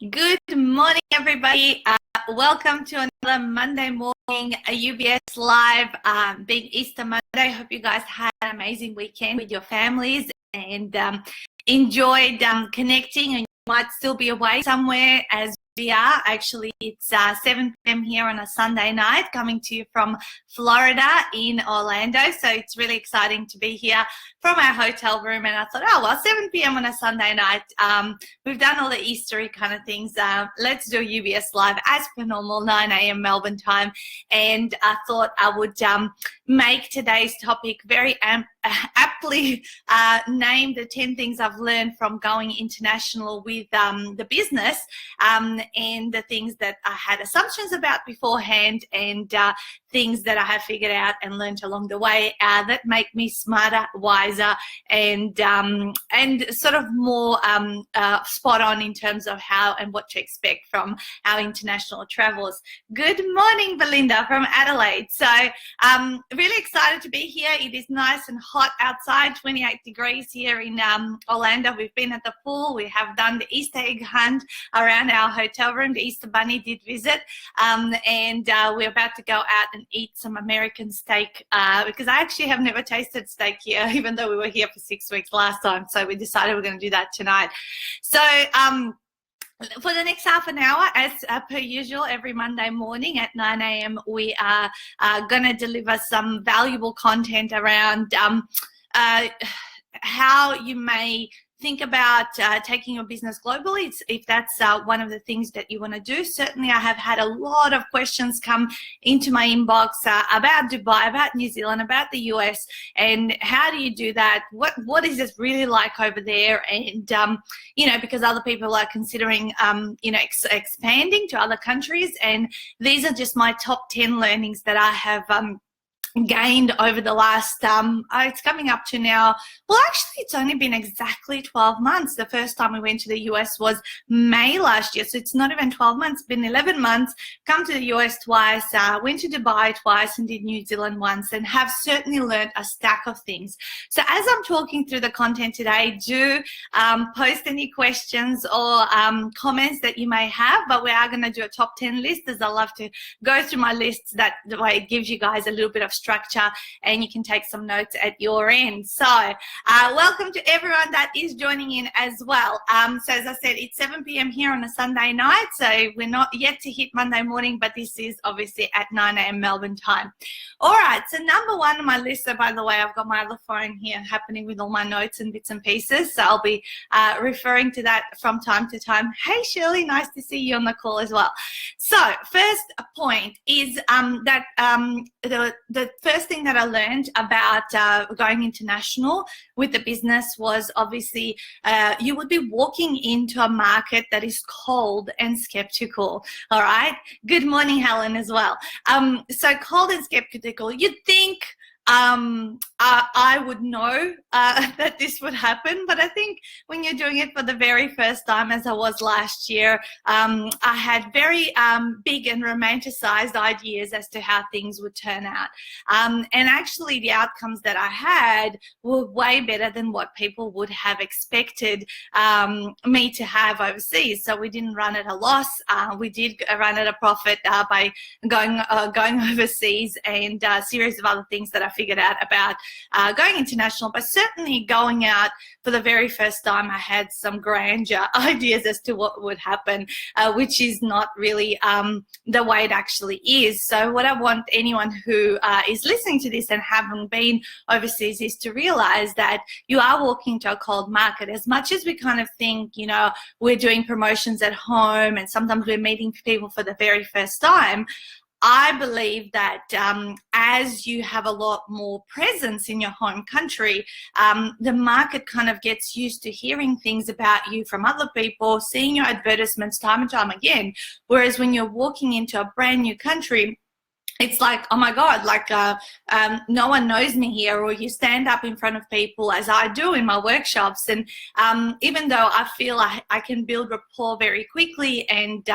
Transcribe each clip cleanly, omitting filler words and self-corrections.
Good morning, everybody. Welcome to another Monday morning UBS Live, being Easter Monday. I hope you guys had an amazing weekend with your families and enjoyed connecting, and you might still be away somewhere as we are. Actually, it's 7 p.m. here on a Sunday night, coming to you from Florida in Orlando. So it's really exciting to be here from our hotel room. And I thought, oh, well, 7 p.m. on a Sunday night. We've done all the Eastery kind of things. Let's do UBS Live as per normal, 9 a.m. Melbourne time. And I thought I would make today's topic very aptly named the 10 things I've learned from going international with the business, and the things that I had assumptions about beforehand, and things that I have figured out and learned along the way that make me smarter, wiser, and sort of more spot on in terms of how and what to expect from our international travels. Good morning, Belinda from Adelaide. So really excited to be here. It is nice and hot outside, 28 degrees here in Orlando. We've been at the pool. We have done the Easter egg hunt around our hotel room. The Easter Bunny did visit, and we're about to go out and eat some American steak because I actually have never tasted steak here, even though we were here for 6 weeks last time. So we decided we're going to do that tonight. So for the next half an hour, as per usual, every Monday morning at 9 a.m., we are going to deliver some valuable content around how you may think about taking your business globally, if that's one of the things that you want to do. Certainly, I have had a lot of questions come into my inbox about Dubai, about New Zealand, about the US, and how do you do that? What is it really like over there? And because other people are considering expanding to other countries, and these are just my top 10 learnings that I have gained over the last it's coming up to now, well, actually it's only been exactly 12 months. The first time we went to the US was May last year, so it's not even 12 months, it's been 11 months. Come to the US twice, went to Dubai twice, and did New Zealand once, and have certainly learned a stack of things. So as I'm talking through the content today, do post any questions or comments that you may have, but we are going to do a top 10 list, as I love to go through my lists. That the way it gives you guys a little bit of structure, and you can take some notes at your end. So welcome to everyone that is joining in as well. So as I said, it's 7 p.m. here on a Sunday night, so we're not yet to hit Monday morning, but this is obviously at 9 a.m. Melbourne time. All right, so number one on my list, so by the way, I've got my other phone here happening with all my notes and bits and pieces, so I'll be referring to that from time to time. Hey Shirley, nice to see you on the call as well. So first point is that the first thing that I learned about going international with the business was obviously you would be walking into a market that is cold and skeptical. All right. Good morning, Helen, as well. So cold and skeptical. You'd think I would know that this would happen, but I think when you're doing it for the very first time, as I was last year, I had very big and romanticized ideas as to how things would turn out, and actually the outcomes that I had were way better than what people would have expected me to have overseas. So we didn't run at a loss, we did run at a profit by going overseas, and a series of other things that I figured out about going international. But certainly going out for the very first time, I had some grandeur ideas as to what would happen, which is not really the way it actually is. So what I want anyone who is listening to this and haven't been overseas is to realize that you are walking into a cold market. As much as we kind of think, we're doing promotions at home and sometimes we're meeting people for the very first time, I believe that as you have a lot more presence in your home country, the market kind of gets used to hearing things about you from other people, seeing your advertisements time and time again. Whereas when you're walking into a brand new country, it's like, oh my God, like no one knows me here, or you stand up in front of people as I do in my workshops. And even though I feel I can build rapport very quickly and,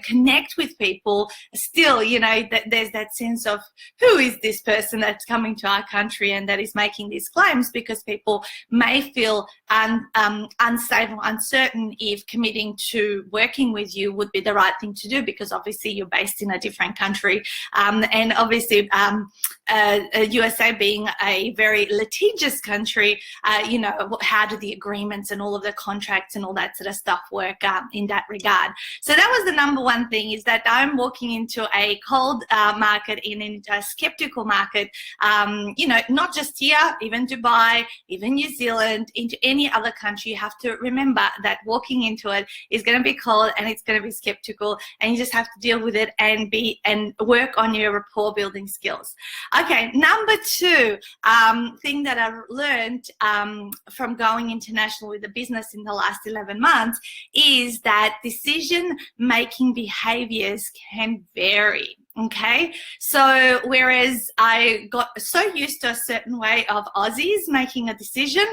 connect with people, still, there's that sense of who is this person that's coming to our country and that is making these claims, because people may feel unsafe or uncertain if committing to working with you would be the right thing to do, because obviously you're based in a different country, and obviously USA being a very litigious country, how do the agreements and all of the contracts and all that sort of stuff work in that regard. So that was the number one thing, is that I'm walking into a cold market, in a skeptical market, not just here, even Dubai, even New Zealand, into any other country. You have to remember that walking into it is going to be cold and it's going to be skeptical, and you just have to deal with it and work on your rapport building skills. Okay, number two thing that I've learned from going international with the business in the last 11 months is that decision-making behaviors can vary. Okay, so whereas I got so used to a certain way of Aussies making a decision,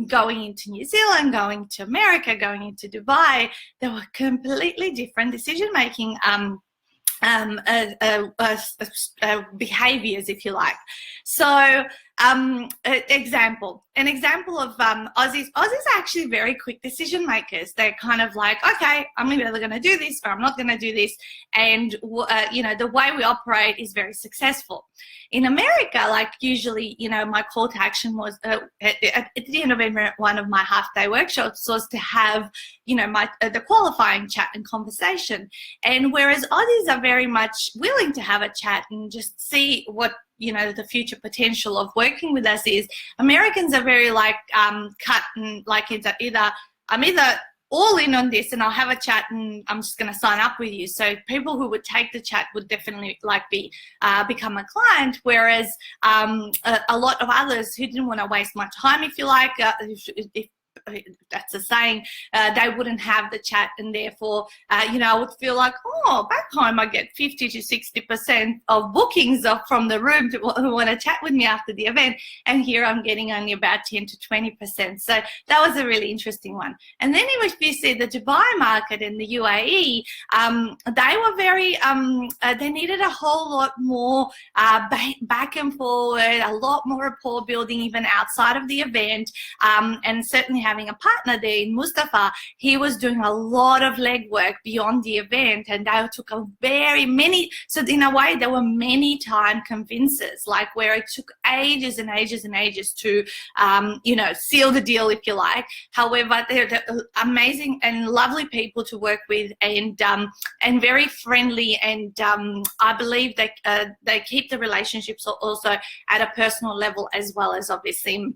going into New Zealand, going to America, going into Dubai, there were completely different decision-making behaviors, if you like. So an example of Aussies are actually very quick decision makers. They're kind of like, okay, I'm either going to do this or I'm not going to do this, and the way we operate is very successful. In America, like usually, my call to action was at the end of one of my half-day workshops was to have, the qualifying chat and conversation. And whereas Aussies are very much willing to have a chat and just see what the future potential of working with us is, Americans are very like cut and like I'm either all in on this and I'll have a chat and I'm just going to sign up with you. So people who would take the chat would definitely become a client, whereas a lot of others who didn't want to waste my time, if you like, if that's a saying, they wouldn't have the chat, and therefore I would feel like, oh, back home I get 50 to 60% of bookings from the room who want to chat with me after the event, and here I'm getting only about 10 to 20%. So that was a really interesting one. And then if you see the Dubai market and the UAE, they were very they needed a whole lot more back and forward, a lot more rapport building even outside of the event, and certainly having a partner there in Mustafa, he was doing a lot of legwork beyond the event, and they took so in a way there were many time convincers, like where it took ages and ages and ages to seal the deal, if you like. However, they're amazing and lovely people to work with, and very friendly, and I believe that they keep the relationships also at a personal level, as well as obviously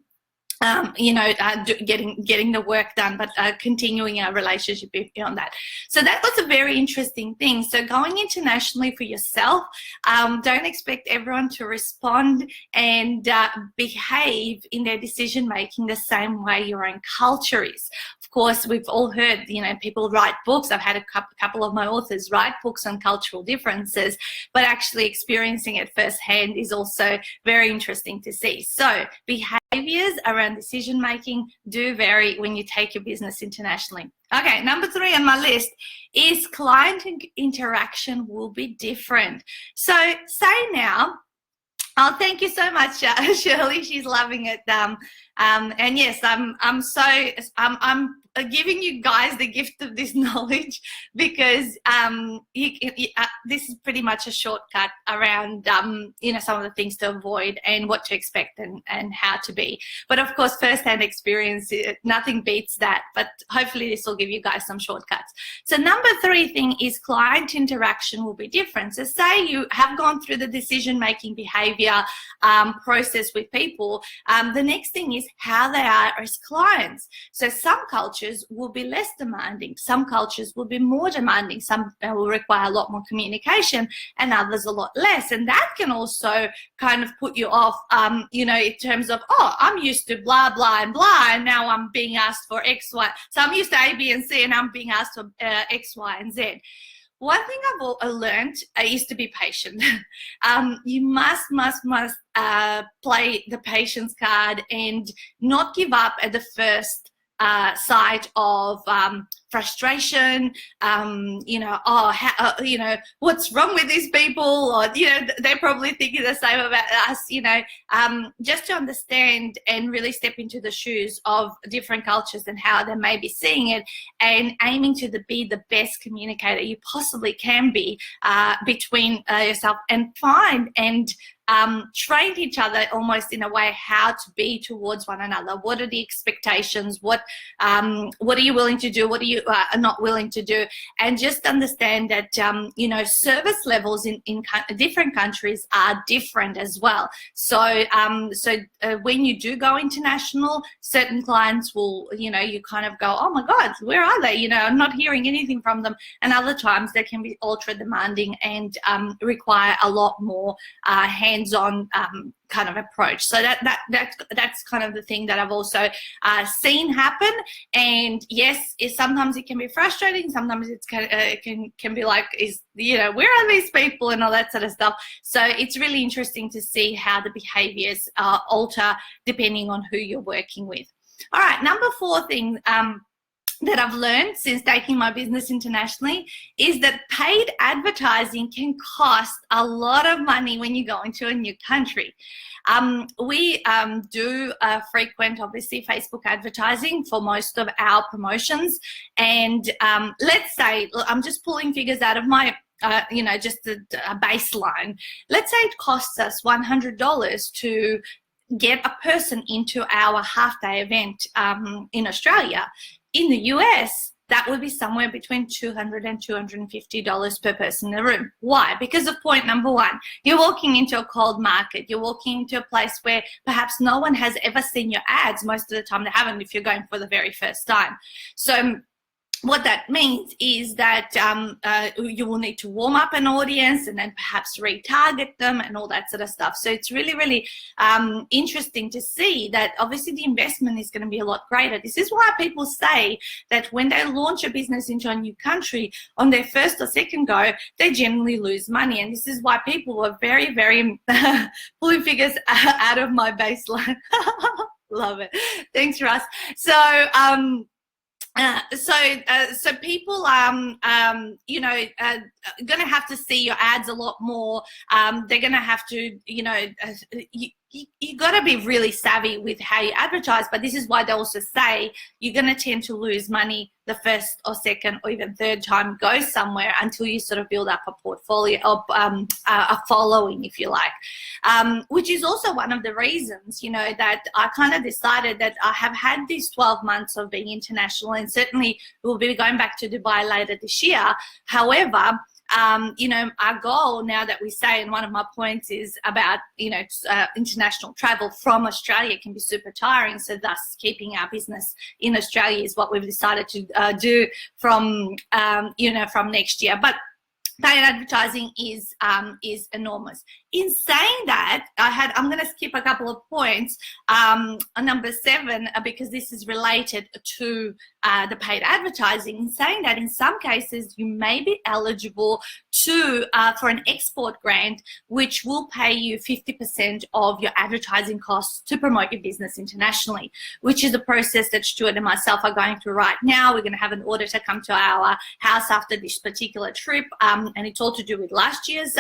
getting the work done, but continuing our relationship beyond that. So that was a very interesting thing. So going internationally for yourself, don't expect everyone to respond and behave in their decision making the same way your own culture is. Of course, we've all heard, people write books. I've had a couple of my authors write books on cultural differences, but actually experiencing it firsthand is also very interesting to see. So behaviors around decision making do vary when you take your business internationally. Okay, number 3 on my list is client interaction will be different. So say now, oh, thank you so much, Shirley. She's loving it. And yes, I'm giving you guys the gift of this knowledge, because this is pretty much a shortcut around some of the things to avoid and what to expect and how to be. But of course, first-hand experience, nothing beats that. But hopefully this will give you guys some shortcuts. So number 3 thing is client interaction will be different. So say you have gone through the decision-making behavior process with people. The next thing is how they are as clients. So some cultures will be less demanding, some cultures will be more demanding, some will require a lot more communication, and others a lot less. And that can also kind of put you off, in terms of, oh, I'm used to blah, blah, and blah, and now I'm being asked for X, Y. So I'm used to A, B, and C, and I'm being asked for X, Y, and Z. one thing I've learned is to be patient. You must play the patience card and not give up at the first sight of frustration, what's wrong with these people, or, they're probably thinking the same about us, just to understand and really step into the shoes of different cultures and how they may be seeing it, and aiming to be the best communicator you possibly can be between yourself, and find and train each other almost in a way how to be towards one another. What are the expectations? What are you willing to do? What are you not willing to do? And just understand that, service levels in different countries are different as well. So, when you do go international, certain clients will, you kind of go, oh my God, where are they? I'm not hearing anything from them. And other times they can be ultra demanding and require a lot more hands-on kind of approach. So that's kind of the thing that I've also seen happen. And yes, sometimes it can be frustrating. Sometimes it can be like, where are these people and all that sort of stuff. So it's really interesting to see how the behaviors alter depending on who you're working with. All right, number 4 thing that I've learned since taking my business internationally is that paid advertising can cost a lot of money when you go into a new country. We do frequent, obviously, Facebook advertising for most of our promotions. And let's say, I'm just pulling figures out of my just a baseline. Let's say it costs us $100 to get a person into our half-day event in Australia. In the US, that would be somewhere between $200 and $250 per person in the room. Why? Because of point number 1. You're walking into a cold market. You're walking into a place where perhaps no one has ever seen your ads. Most of the time they haven't if you're going for the very first time. So what that means is that you will need to warm up an audience and then perhaps retarget them and all that sort of stuff. So it's really, really interesting to see that obviously the investment is going to be a lot greater. This is why people say that when they launch a business into a new country, on their first or second go, they generally lose money. And this is why people are very, very pulling figures out of my baseline. Love it. Thanks, Russ. So, so people going to have to see your ads a lot more. They're going to have to, you got to be really savvy with how you advertise, but this is why they also say you're going to tend to lose money the first or second or even third time you go somewhere until you sort of build up a portfolio of a following, if you like, which is also one of the reasons, that I kind of decided that I have had these 12 months of being international, and certainly we'll be going back to Dubai later this year. However, our goal now that we say, and one of my points is about, international travel from Australia can be super tiring. So thus keeping our business in Australia is what we've decided to do from next year. But paid advertising is enormous. In saying that, I'm going to skip a couple of points on number 7 because this is related to the paid advertising. In saying that, in some cases, you may be eligible for an export grant, which will pay you 50% of your advertising costs to promote your business internationally, which is a process that Stuart and myself are going through right now. We're going to have an auditor come to our house after this particular trip, and it's all to do with last year's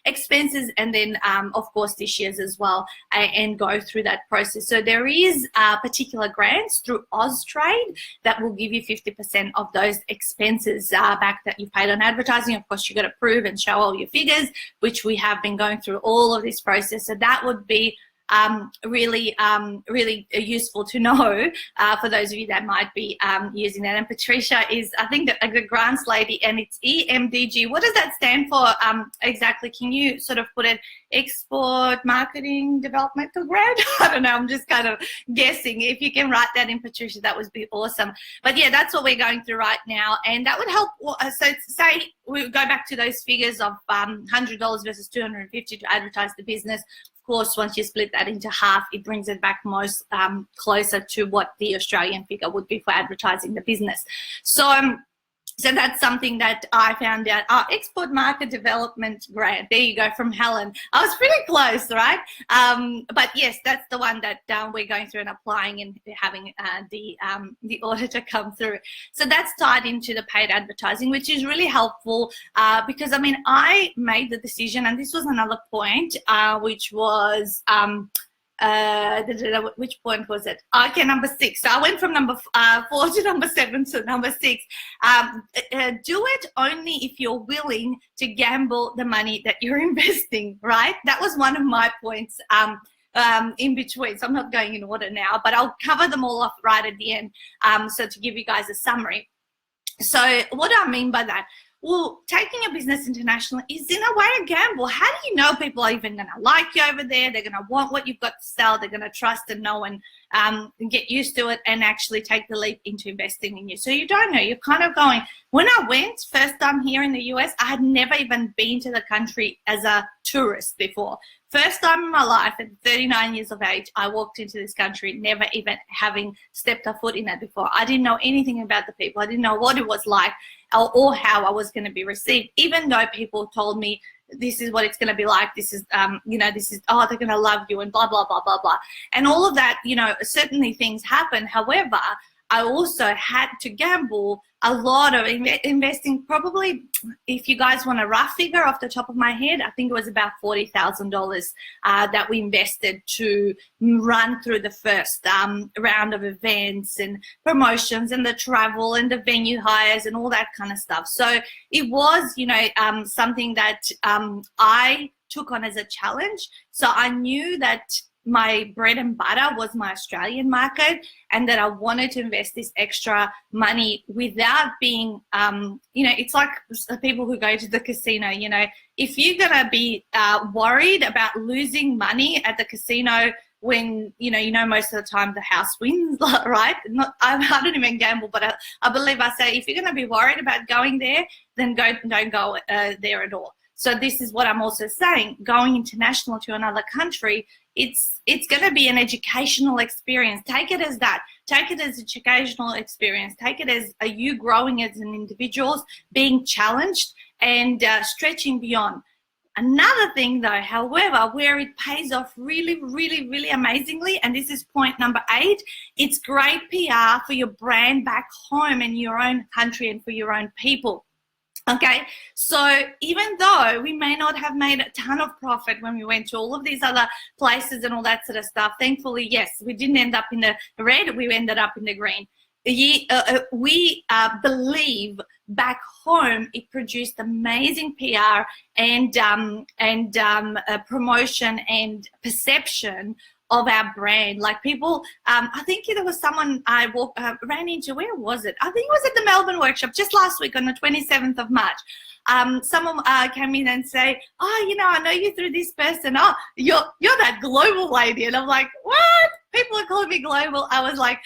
expenses and then of course this year's as well, and go through that process. So there is particular grants through Austrade that will give you 50% of those expenses back that you've paid on advertising. Of course, you've got to prove and show all your figures, which we have been going through all of this process. So that would be really useful to know for those of you that might be using that. And Patricia is, I think, the grants lady, and it's EMDG. What does that stand for exactly? Can you sort of put it, Export Marketing Developmental Grant? I don't know, I'm just kind of guessing. If you can write that in, Patricia, that would be awesome. But yeah, that's what we're going through right now, and that would help. So say we go back to those figures of $100 versus $250 to advertise the business. Of course, once you split that into half, it brings it back most closer to what the Australian figure would be for advertising the business. So So that's something that I found out. Oh, export market development grant. There you go, from Helen. I was pretty close, right? But yes, that's the one that we're going through and applying and having the auditor come through. So that's tied into the paid advertising, which is really helpful because, I mean, I made the decision, and this was another point, which was which point was it? Okay, number 6. So I went from number 4 to number 7 to number 6. Do it only if you're willing to gamble the money that you're investing, right? That was one of my points in between. So I'm not going in order now, but I'll cover them all off right at the end. So to give you guys a summary. So what do I mean by that? Well, taking a business international is in a way a gamble. How do you know people are even going to like you over there? They're going to want what you've got to sell. They're going to trust and know and get used to it and actually take the leap into investing in you. So you don't know. You're kind of going. When I went first time here in the US, I had never even been to the country as a tourist before. First time in my life at 39 years of age, I walked into this country, never even having stepped a foot in it before. I didn't know anything about the people. I didn't know what it was like or how I was going to be received, even though people told me this is what it's going to be like. This is, this is, oh, they're going to love you and blah, blah, blah, blah, blah. And all of that, certainly things happen. However, I also had to gamble a lot of investing. Probably, if you guys want a rough figure off the top of my head, I think it was about $40,000 that we invested to run through the first round of events and promotions and the travel and the venue hires and all that kind of stuff. So it was, something that I took on as a challenge. So I knew that my bread and butter was my Australian market, and that I wanted to invest this extra money without being, it's like people who go to the casino, if you're going to be worried about losing money at the casino when, most of the time the house wins, right? I don't even gamble, but I believe I say, if you're going to be worried about going there, then don't go there at all. So this is what I'm also saying, going international to another country, it's going to be an educational experience. Take it as that. Take it as an educational experience. Take it as you growing as an individual, being challenged and stretching beyond. Another thing though, however, where it pays off really, really, really amazingly, and this is point number 8, it's great PR for your brand back home in your own country and for your own people. Okay, so even though we may not have made a ton of profit when we went to all of these other places and all that sort of stuff, thankfully, yes, we didn't end up in the red, we ended up in the green. We believe back home it produced amazing PR and promotion and perception of our brand. Like people, I think there was someone I ran into, where was it? I think it was at the Melbourne workshop just last week on the 27th of March. Someone came in and say, oh, I know you through this person. Oh, you're that global lady. And I'm like, what? People are calling me global. I was like,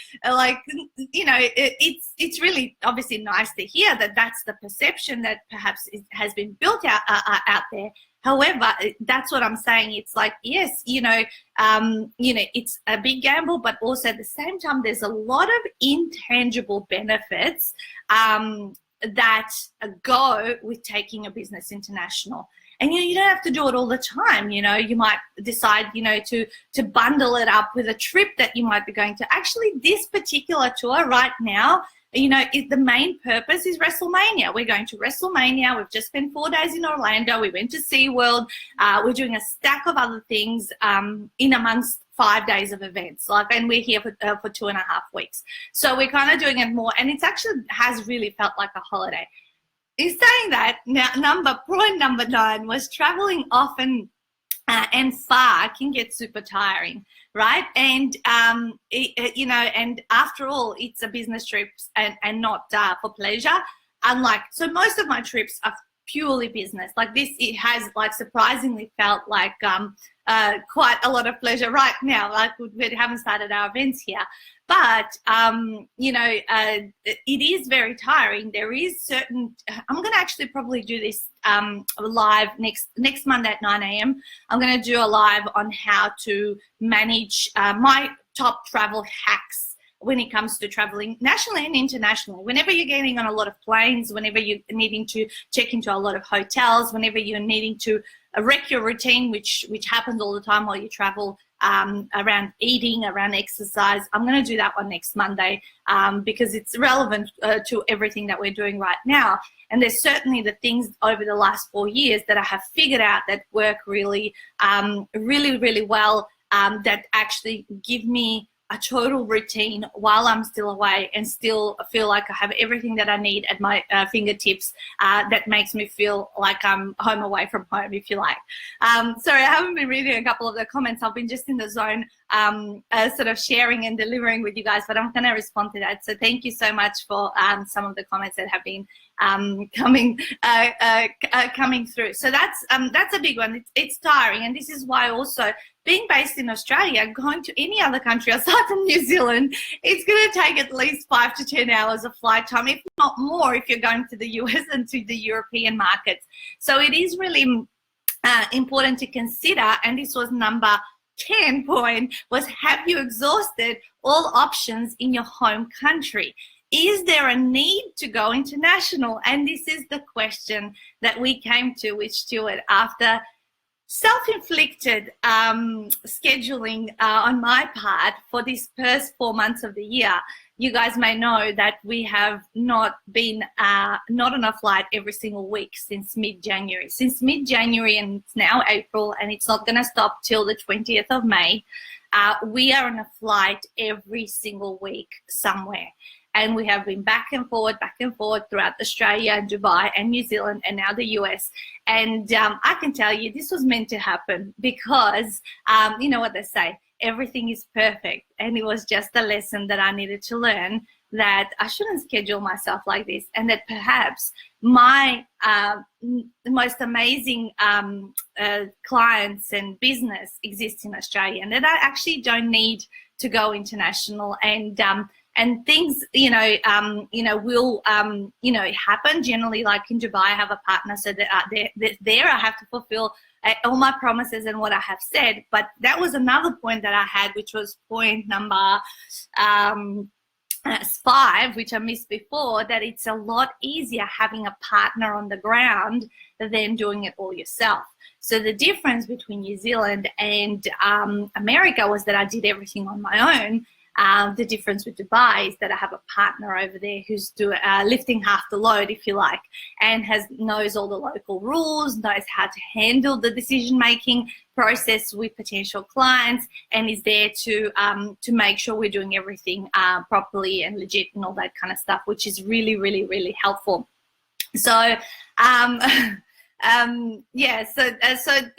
it's really obviously nice to hear that that's the perception that perhaps has been built out there. However, that's what I'm saying. It's like, yes, it's a big gamble, but also at the same time, there's a lot of intangible benefits that go with taking a business international. And you don't have to do it all the time. You might decide, to bundle it up with a trip that you might be going to. Actually, this particular tour right now, the main purpose is WrestleMania. We're going to WrestleMania. We've just spent 4 days in Orlando. We went to SeaWorld. We're doing a stack of other things in amongst 5 days of events. And we're here for 2.5 weeks. So we're kind of doing it more. And it's actually has really felt like a holiday. In saying that, now point number 9 was traveling often and far can get super tiring, right? And and after all, it's a business trip and not for pleasure. So most of my trips are purely business. Like this, it has surprisingly felt like quite a lot of pleasure right now. We haven't started our events here, but it is very tiring. There is certain. I'm going to actually probably do this live next Monday at 9 a.m. I'm going to do a live on how to manage my top travel hacks when it comes to traveling nationally and internationally. Whenever you're getting on a lot of planes, whenever you're needing to check into a lot of hotels, whenever you're needing to wreck your routine, which happens all the time while you travel, around eating, around exercise. I'm going to do that one next Monday because it's relevant to everything that we're doing right now. And there's certainly the things over the last 4 years that I have figured out that work really, really well, that actually give me a total routine while I'm still away and still feel like I have everything that I need at my fingertips, that makes me feel like I'm home away from home, if you like. Sorry, I haven't been reading a couple of the comments. I've been just in the zone, sort of sharing and delivering with you guys, but I'm going to respond to that. So thank you so much for some of the comments that have been coming through. So that's a big one. It's tiring, and this is why also being based in Australia, going to any other country aside from New Zealand, it's going to take at least 5 to 10 hours of flight time, if not more, if you're going to the US and to the European markets. So it is really important to consider, and this was number 10 point, was have you exhausted all options in your home country? Is there a need to go international? And this is the question that we came to with Stuart after self-inflicted scheduling on my part for these first 4 months of the year. You guys may know that we have not been not on a flight every single week since mid-January. And it's now April, and it's not going to stop till the 20th of May. We are on a flight every single week somewhere. And we have been back and forward throughout Australia and Dubai and New Zealand and now the US. And I can tell you this was meant to happen because, you know what they say, everything is perfect. And it was just a lesson that I needed to learn, that I shouldn't schedule myself like this, and that perhaps my most amazing clients and business exists in Australia, and that I actually don't need to go international. And things, will, happen. Generally, like in Dubai, I have a partner, so that there I have to fulfill all my promises and what I have said. But that was another point that I had, which was point number 5, which I missed before, that it's a lot easier having a partner on the ground than doing it all yourself. So the difference between New Zealand and America was that I did everything on my own. The difference with Dubai is that I have a partner over there who's lifting half the load, if you like, and knows all the local rules, knows how to handle the decision-making process with potential clients, and is there to make sure we're doing everything properly and legit and all that kind of stuff, which is really, really, really helpful. So,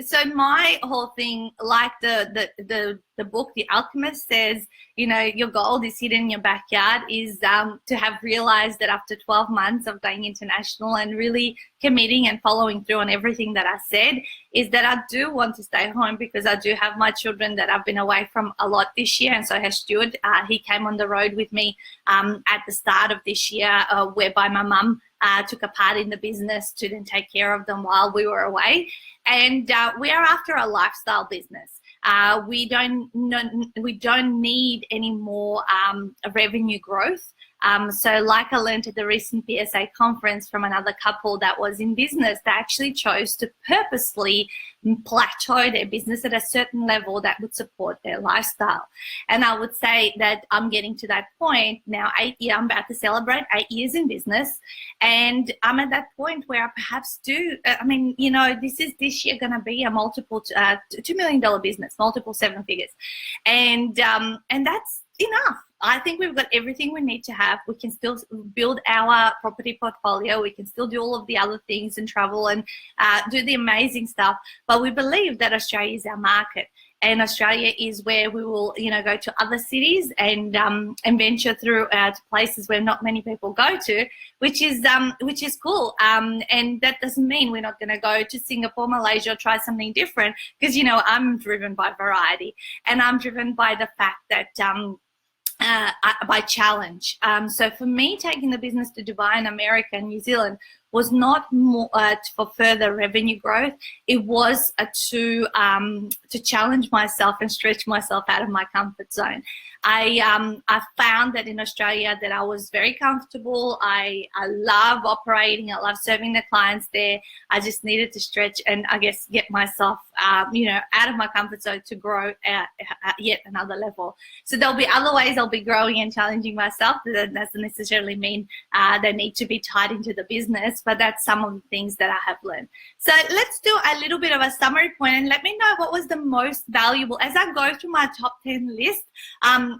so my whole thing, like the book The Alchemist says, your gold is hidden in your backyard, is to have realized that after 12 months of going international and really committing and following through on everything that I said, is that I do want to stay home, because I do have my children that I've been away from a lot this year, and so has Stuart. He came on the road with me at the start of this year, whereby my mum took a part in the business to then take care of them while we were away. And we are after a lifestyle business. We don't need any more revenue growth. So like I learned at the recent PSA conference from another couple that was in business, they actually chose to purposely plateau their business at a certain level that would support their lifestyle. And I would say that I'm getting to that point now. I'm about to celebrate 8 years in business, and I'm at that point where I perhaps do, this year going to be a multiple $2 million business, multiple 7 figures. And that's enough. I think we've got everything we need to have. We can still build our property portfolio. We can still do all of the other things and travel and do the amazing stuff. But we believe that Australia is our market, and Australia is where we will, go to other cities and venture through to places where not many people go to, which is cool. And that doesn't mean we're not going to go to Singapore, Malaysia, or try something different, because I'm driven by variety, and I'm driven by the fact that by challenge. So for me, taking the business to Dubai and America and New Zealand was not more for further revenue growth. It was to challenge myself and stretch myself out of my comfort zone. I found that in Australia that I was very comfortable. I love operating. I love serving the clients there. I just needed to stretch and I guess get myself, out of my comfort zone to grow at yet another level. So there'll be other ways I'll be growing and challenging myself. That doesn't necessarily mean they need to be tied into the business, but that's some of the things that I have learned. So let's do a little bit of a summary point and let me know what was the most valuable as I go through my top 10 list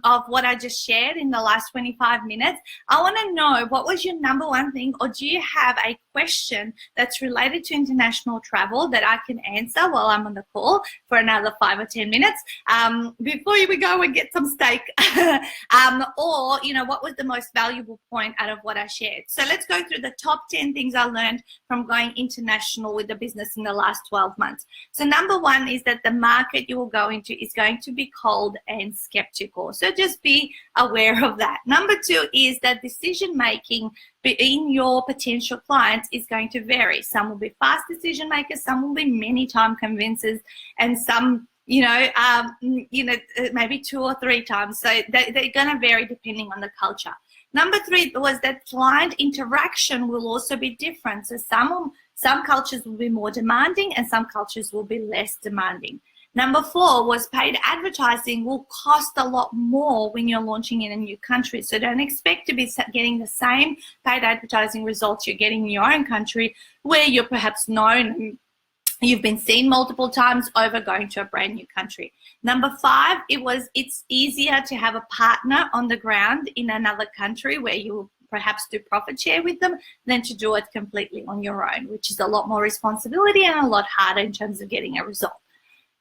of what I just shared in the last 25 minutes. I want to know what was your number one thing, or do you have a question that's related to international travel that I can answer while I'm on the call for another 5 or 10 minutes before we go and get some steak or what was the most valuable point out of what I shared. So let's go through the top 10 things I learned from going international with the business in the last 12 months. So number one is that the market you will go into is going to be cold and skeptical. So just be aware of that. Number two is that decision making in your potential clients is going to vary. Some will be fast decision makers, some will be many time convincers, and some maybe 2 or 3 times. So they're going to vary depending on the culture. Number three was that client interaction will also be different. So some cultures will be more demanding and some cultures will be less demanding. Number four was paid advertising will cost a lot more when you're launching in a new country. So don't expect to be getting the same paid advertising results you're getting in your own country where you're perhaps known, you've been seen multiple times, over going to a brand new country. Number five, it's easier to have a partner on the ground in another country where you will perhaps do profit share with them than to do it completely on your own, which is a lot more responsibility and a lot harder in terms of getting a result.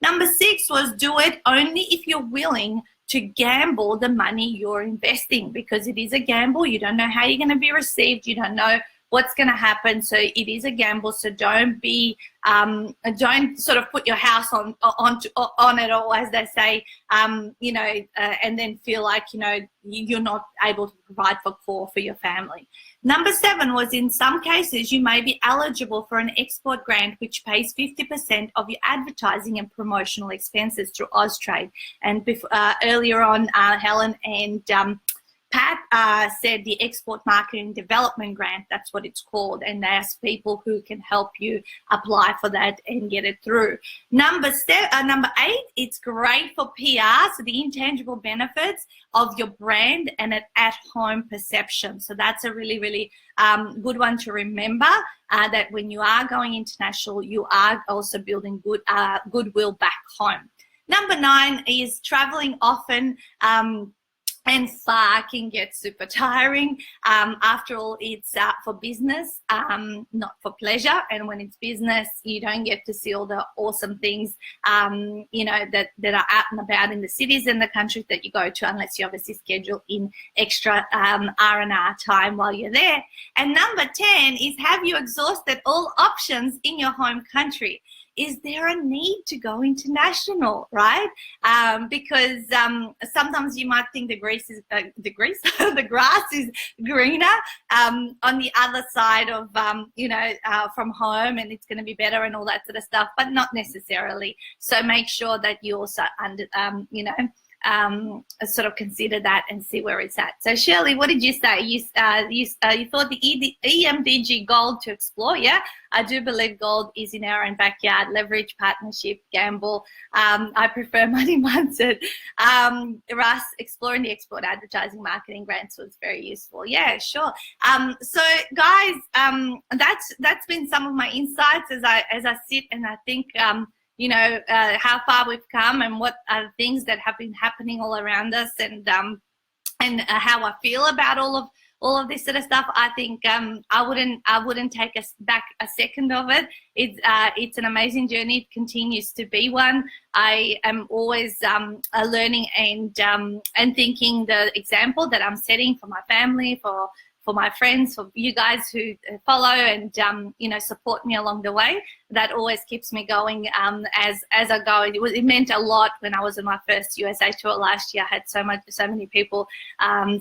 Number six was do it only if you're willing to gamble the money you're investing, because it is a gamble. You don't know how you're going to be received. You don't know what's going to happen. So it is a gamble. So don't sort of put your house on it all, as they say, and then feel like, you're not able to provide for your family. Number seven was in some cases you may be eligible for an export grant which pays 50% of your advertising and promotional expenses through Austrade. And earlier on, Helen and Pat said the Export Marketing Development Grant, that's what it's called, and they ask people who can help you apply for that and get it through. Number eight, it's great for PR, so the intangible benefits of your brand and an at-home perception. So that's a really, really good one to remember, that when you are going international, you are also building goodwill back home. Number nine is traveling often and far can get super tiring. After all, it's for business, not for pleasure. And when it's business, you don't get to see all the awesome things, that are out and about in the cities and the countries that you go to, unless you obviously schedule in extra R&R time while you're there. And number 10 is, have you exhausted all options in your home country? Is there a need to go international, right? Because sometimes you might think the grass is greener on the other side of, from home, and it's going to be better and all that sort of stuff, but not necessarily. So make sure that you also sort of consider that and see where it's at. So Shirley, what did you say? You thought the EMDG gold to explore? Yeah, I do believe gold is in our own backyard. Leverage, partnership, gamble. I prefer money mindset. Russ, exploring the export advertising marketing grants was very useful. Yeah, sure. So guys, that's been some of my insights as I sit and I think. How far we've come and what are things that have been happening all around us, and how I feel about all of this sort of stuff. I think I wouldn't take us back a second of it. It's an amazing journey. It continues to be one. I am always learning and thinking the example that I'm setting for my family, for for my friends, for you guys who follow and, you know, support me along the way. That always keeps me going as I go. It meant a lot when I was on my first USA tour last year. I had so many people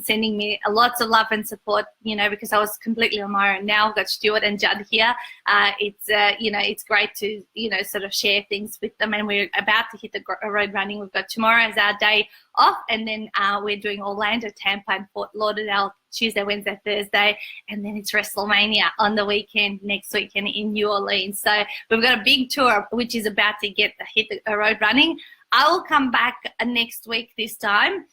sending me lots of love and support, you know, because I was completely on my own. Now I've got Stuart and Judd here. It's you know, it's great to, you know, sort of share things with them, and we're about to hit the road running. We've got tomorrow as our day off, and then we're doing Orlando, Tampa, and Fort Lauderdale Tuesday, Wednesday, Thursday, and then it's WrestleMania on the weekend, next weekend in New Orleans. So we've got a big tour which is about to hit the road running. I will come back next week this time,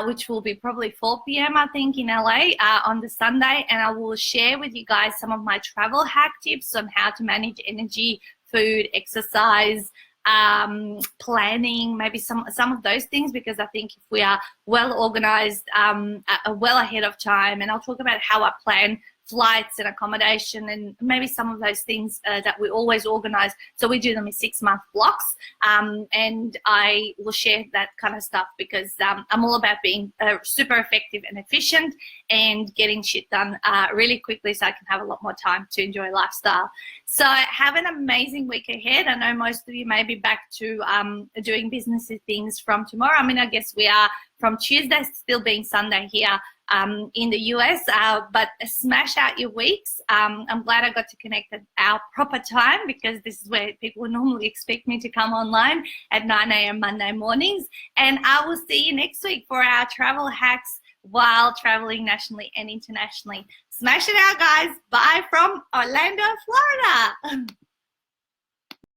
which will be probably 4 p.m. I think in LA on the Sunday, and I will share with you guys some of my travel hack tips on how to manage energy, food, exercise, planning, maybe some of those things, because I think if we are well organized, well ahead of time, and I'll talk about how I plan flights and accommodation and maybe some of those things that we always organize. So we do them in 6-month blocks, and I will share that kind of stuff because I'm all about being super effective and efficient and getting shit done really quickly so I can have a lot more time to enjoy lifestyle. So have an amazing week ahead. I know most of you may be back to doing businessy things from tomorrow. I mean, I guess we are from Tuesday, still being Sunday here in the US, but smash out your weeks. I'm glad I got to connect at our proper time, because this is where people normally expect me to come online at 9 a.m. Monday mornings. And I will see you next week for our travel hacks while traveling nationally and internationally. Smash it out, guys. Bye from Orlando, Florida.